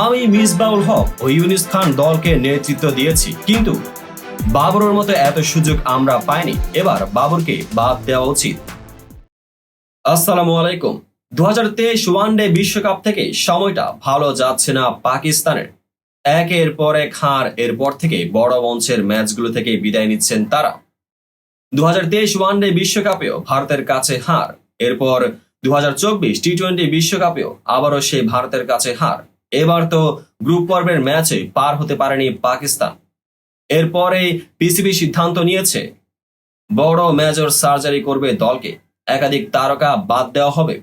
আমি মিসবাউল হক ও ইউনিস খান দলকে নেতৃত্ব দিয়েছি, কিন্তু বাবরের মতো এত সুযোগ আমরা পাইনি। এবার বাবরকে বাদ দেওয়া উচিত। আসসালামু আলাইকুম। 2023 ওয়ানডে বিশ্বকাপ থেকে সময়টা ভালো যাচ্ছে না পাকিস্তানের। একের পর এক হার, এরপর থেকে বড় মঞ্চের ম্যাচগুলো থেকে বিদায় নিচ্ছেন তারা। 2023 ওয়ানডে বিশ্বকাপেও ভারতের কাছে হার, এরপর 2024 টি-20 বিশ্বকাপেও আবারও সেই ভারতের কাছে হার। এবার তো গ্রুপ পর্বের ম্যাচে পার হতে পারেনি পাকিস্তান। এরপরে পিসিবি সিদ্ধান্ত নিয়েছে বড় মেজর সার্জারি করবে দলকে, একাধিক তারকা বাদ দেওয়া হবে।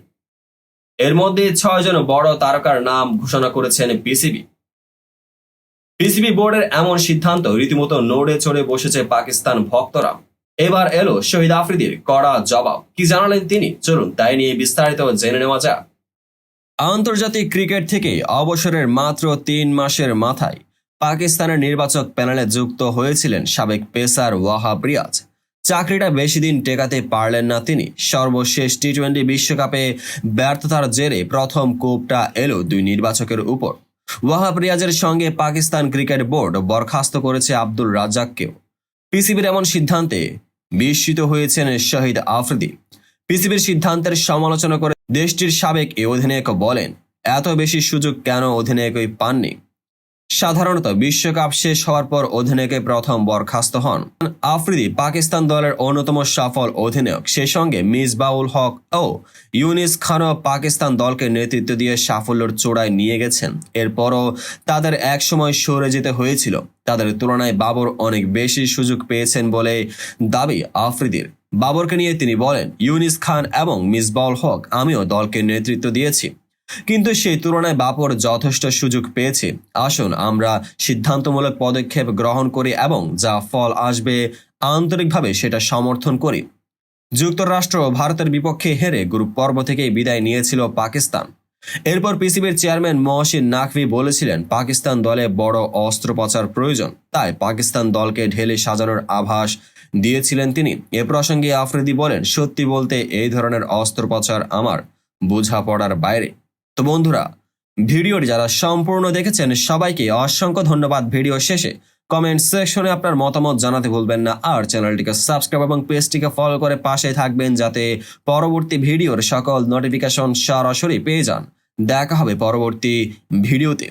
এর মধ্যে 6 জন বড় তারকার নাম ঘোষণা করেছেন পিসিবি। পিসিবি বোর্ডের এমন সিদ্ধান্ত রীতিমতো নড়ে চড়ে বসেছে পাকিস্তান ভক্তরা। এবার এলো শহীদ আফ্রিদির কড়া জবাব। কি জানালেন তিনি, চলুন তাই নিয়ে বিস্তারিত জেনে নেওয়া যাক। আন্তর্জাতিক ক্রিকেট থেকে অবসরের মাত্র 3 মাসের মাথায় পাকিস্তানের নির্বাচক প্যানেলে যুক্ত হয়েছিলেন সাবেক পেসার ওয়াহাব রিয়াজ। চাকরিটা বেশি দিন টেকাতে পারলেন না তিনি। সর্বশেষ টি-20 বিশ্বকাপে ব্যর্থতার জেরে প্রথম কোপটা এলো 2 নির্বাচকের উপর। ওয়াহাব রিয়াজের সঙ্গে পাকিস্তান ক্রিকেট বোর্ড বরখাস্ত করেছে আব্দুল রাজ্জাককেও। পিসিবির এমন সিদ্ধান্তে বিস্মিত হয়েছেন শহীদ আফ্রিদি। পিসিবির সিদ্ধান্তের সমালোচনা করে দেশটির সাবেক এই অধিনায়ক বলেন, এত বেশি সুযোগ কেন অধিনায়কই পাননি। সাধারণত বিশ্বকাপ শেষ হওয়ার পর অধিনায়কে প্রথম বরখাস্ত হন। আফ্রিদি পাকিস্তান দলের অন্যতম সফল অধিনায়ক, সেই সঙ্গে মিসবাউল হক ও ইউনিস খানও পাকিস্তান দলকে নেতৃত্ব দিয়ে সাফল্যের চূড়ায় নিয়ে গেছেন। এরপরও তাদের একসময় সরে যেতে হয়েছিল। তাদের তুলনায় বাবর অনেক বেশি সুযোগ পেয়েছেন বলে দাবি আফ্রিদির। বাবরকে নিয়ে তিনি বলেন, ইউনিস খান এবং মিসবাউল হক আমিও দলকে নেতৃত্ব দিয়েছি, কিন্তু সেই তুলনায় বাবর যথেষ্ট সুযোগ পেয়েছে। আসুন আমরা সিদ্ধান্তমূলক পদক্ষেপ গ্রহণ করি এবং যা ফল আসবে আন্তরিকভাবে সেটা সমর্থন করি। যুক্তরাষ্ট্র ভারতের বিপক্ষে হেরে গ্রুপ পর্ব থেকেই বিদায় নিয়েছিল পাকিস্তান। এরপর পিসিবির চেয়ারম্যান মহসিন নাকভি বলেছিলেন, পাকিস্তান দলে বড় অস্ত্রোপচার প্রয়োজন, তাই পাকিস্তান দলকে ঢেলে সাজানোর আভাস দিয়েছিলেন তিনি। এ প্রসঙ্গে আফ্রিদি বলেন, সত্যি বলতে এই ধরনের অস্ত্রোপচার আমার বোঝাপড়ার বাইরে। তো বন্ধুরা, ভিডিওটি যারা সম্পূর্ণ দেখেছেন সবাইকে অসংখ্য ধন্যবাদ। ভিডিও শেষে কমেন্ট সেকশনে আপনার মতামত জানাতে ভুলবেন না, আর চ্যানেলটিকে সাবস্ক্রাইব এবং পেজটিকে ফলো করে পাশে থাকবেন যাতে পরবর্তী ভিডিওর সকল নোটিফিকেশন সরাসরি পেয়ে যান। দেখা হবে পরবর্তী ভিডিওতে।